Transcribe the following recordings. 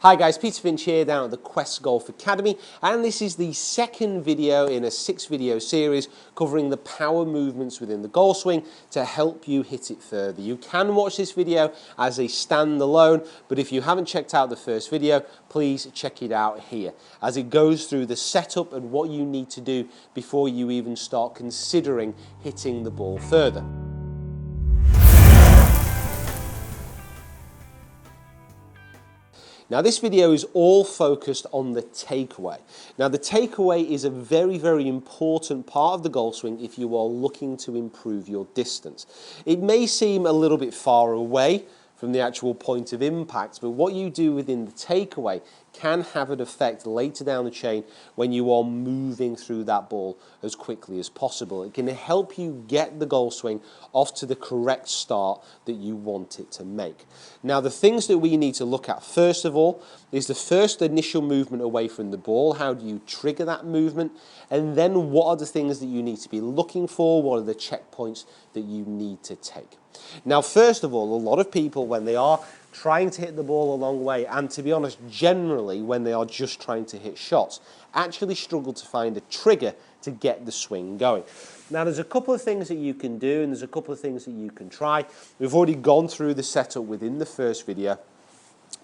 Hi guys, Peter Finch here down at the Quest Golf Academy, and this is the second video in a 6-video series covering the power movements within the golf swing to help you hit it further. You can watch this video as a standalone, but if you haven't checked out the first video, please check it out here as it goes through the setup and what you need to do before you even start considering hitting the ball further. Now this video is all focused on the takeaway. Now the takeaway is a very, very important part of the golf swing if you are looking to improve your distance. It may seem a little bit far away from the actual point of impact, but what you do within the takeaway can have an effect later down the chain when you are moving through that ball as quickly as possible. It can help you get the golf swing off to the correct start that you want it to make. Now the things that we need to look at first of all is the first initial movement away from the ball. How do you trigger that movement? And then what are the things that you need to be looking for? What are the checkpoints that you need to take? Now first of all, a lot of people when they are trying to hit the ball a long way, and to be honest, generally when they are just trying to hit shots, actually struggle to find a trigger to get the swing going. Now there's a couple of things that you can do and there's a couple of things that you can try. We've already gone through the setup within the first video,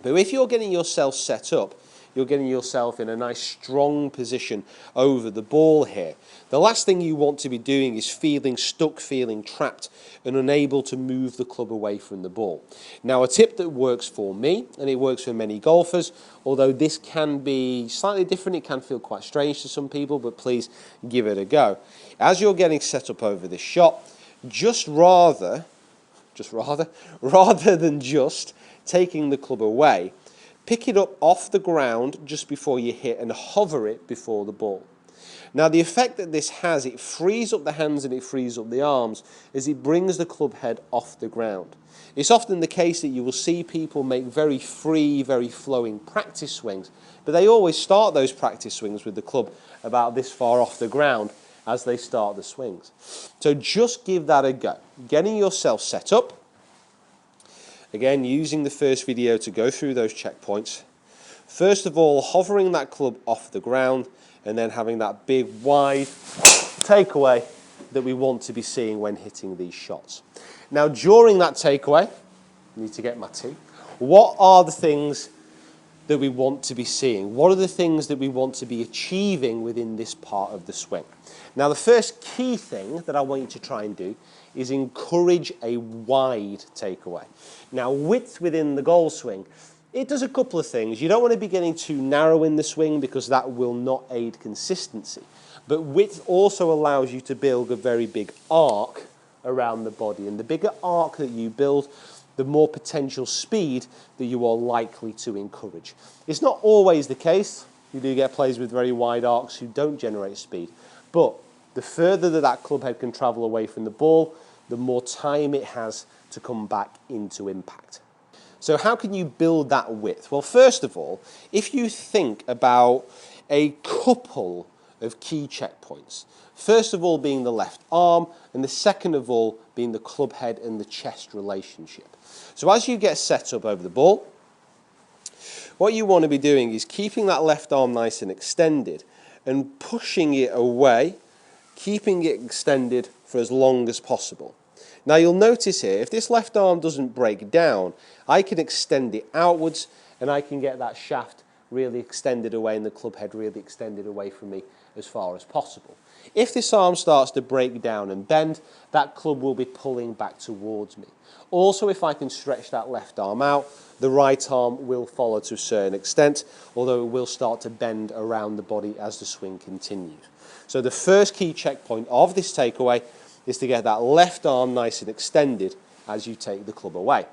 but if you're getting yourself set up, you're getting yourself in a nice strong position over the ball here. The last thing you want to be doing is feeling stuck, feeling trapped and unable to move the club away from the ball. Now a tip that works for me, and it works for many golfers, although this can be slightly different, it can feel quite strange to some people, but please give it a go. As you're getting set up over this shot, rather than just taking the club away, pick it up off the ground just before you hit and hover it before the ball. Now the effect that this has, it frees up the hands and it frees up the arms as it brings the club head off the ground. It's often the case that you will see people make very free, very flowing practice swings, but they always start those practice swings with the club about this far off the ground as they start the swings. So just give that a go. Getting yourself set up, again, using the first video to go through those checkpoints. First of all, hovering that club off the ground and then having that big, wide takeaway that we want to be seeing when hitting these shots. Now, during that takeaway, I need to get my tea. What are the things that we want to be seeing? What are the things that we want to be achieving within this part of the swing? Now, the first key thing that I want you to try and do is encourage a wide takeaway. Now, width within the golf swing, it does a couple of things. You don't want to be getting too narrow in the swing because that will not aid consistency. But width also allows you to build a very big arc around the body. And the bigger arc that you build, the more potential speed that you are likely to encourage. It's not always the case. You do get players with very wide arcs who don't generate speed. But the further that club head can travel away from the ball, the more time it has to come back into impact. So how can you build that width? Well, first of all, if you think about a couple of key checkpoints, first of all being the left arm, and the second of all being the club head and the chest relationship. So as you get set up over the ball, what you want to be doing is keeping that left arm nice and extended and pushing it away, keeping it extended for as long as possible. Now you'll notice here, if this left arm doesn't break down, I can extend it outwards and I can get that shaft really extended away and the club head really extended away from me as far as possible. If this arm starts to break down and bend, that club will be pulling back towards me. Also, if I can stretch that left arm out, the right arm will follow to a certain extent, although it will start to bend around the body as the swing continues. So the first key checkpoint of this takeaway is to get that left arm nice and extended as you take the club away.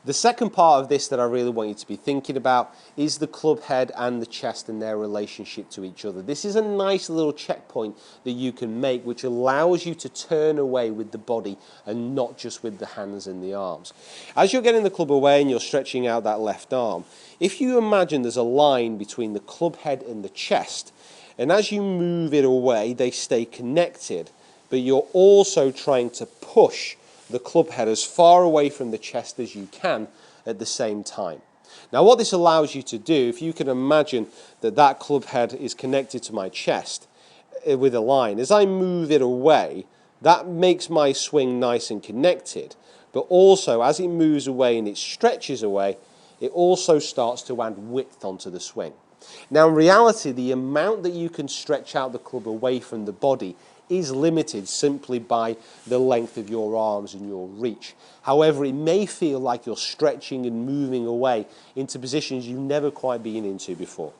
The second part of this that I really want you to be thinking about is the club head and the chest and their relationship to each other. This is a nice little checkpoint that you can make which allows you to turn away with the body and not just with the hands and the arms. As you're getting the club away and you're stretching out that left arm, if you imagine there's a line between the club head and the chest, and as you move it away they stay connected, but you're also trying to push the club head as far away from the chest as you can at the same time. Now what this allows you to do, if you can imagine that that club head is connected to my chest with a line, as I move it away, that makes my swing nice and connected, but also as it moves away and it stretches away, it also starts to add width onto the swing. Now in reality, the amount that you can stretch out the club away from the body is limited simply by the length of your arms and your reach. However, it may feel like you're stretching and moving away into positions you've never quite been into before.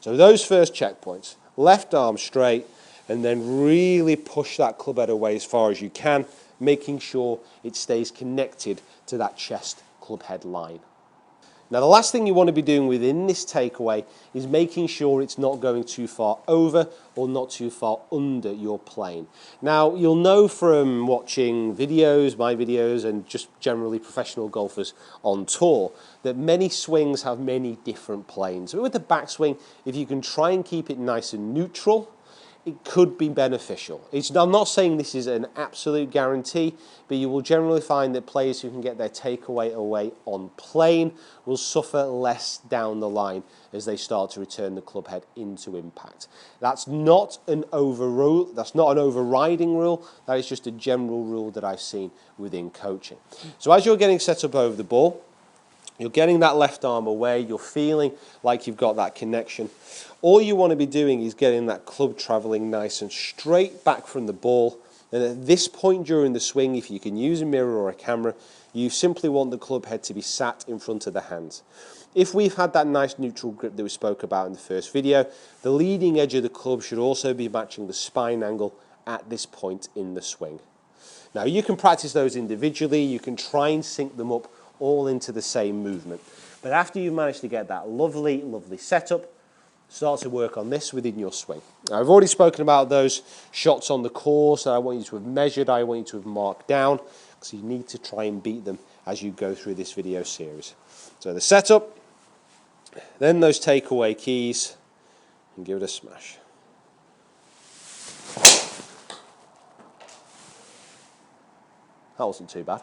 So those first checkpoints, left arm straight, and then really push that club head away as far as you can, making sure it stays connected to that chest club head line. Now the last thing you want to be doing within this takeaway is making sure it's not going too far over or not too far under your plane. Now you'll know from watching videos, my videos, and just generally professional golfers on tour that many swings have many different planes. But with the backswing, if you can try and keep it nice and neutral, it could be beneficial. I'm not saying this is an absolute guarantee, but you will generally find that players who can get their takeaway away on plane will suffer less down the line as they start to return the club head into impact. That's not an overrule, that's not an overriding rule, that is just a general rule that I've seen within coaching. So as you're getting set up over the ball, you're getting that left arm away, you're feeling like you've got that connection. All you want to be doing is getting that club travelling nice and straight back from the ball. And at this point during the swing, if you can use a mirror or a camera, you simply want the club head to be sat in front of the hands. If we've had that nice neutral grip that we spoke about in the first video, the leading edge of the club should also be matching the spine angle at this point in the swing. Now you can practice those individually, you can try and sync them up all into the same movement. But after you've managed to get that lovely, lovely setup, start to work on this within your swing. Now, I've already spoken about those shots on the course that I want you to have measured, I want you to have marked down, because you need to try and beat them as you go through this video series. So the setup, then those takeaway keys, and give it a smash. That wasn't too bad.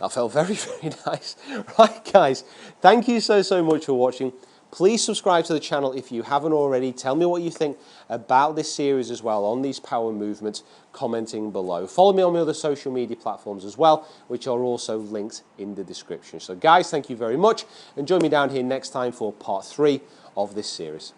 That felt very, very nice. Right, guys, thank you so much for watching. Please subscribe to the channel if you haven't already. Tell me what you think about this series as well on these power movements, commenting below. Follow me on my other social media platforms as well, which are also linked in the description. So guys, thank you very much, and join me down here next time for part 3 of this series.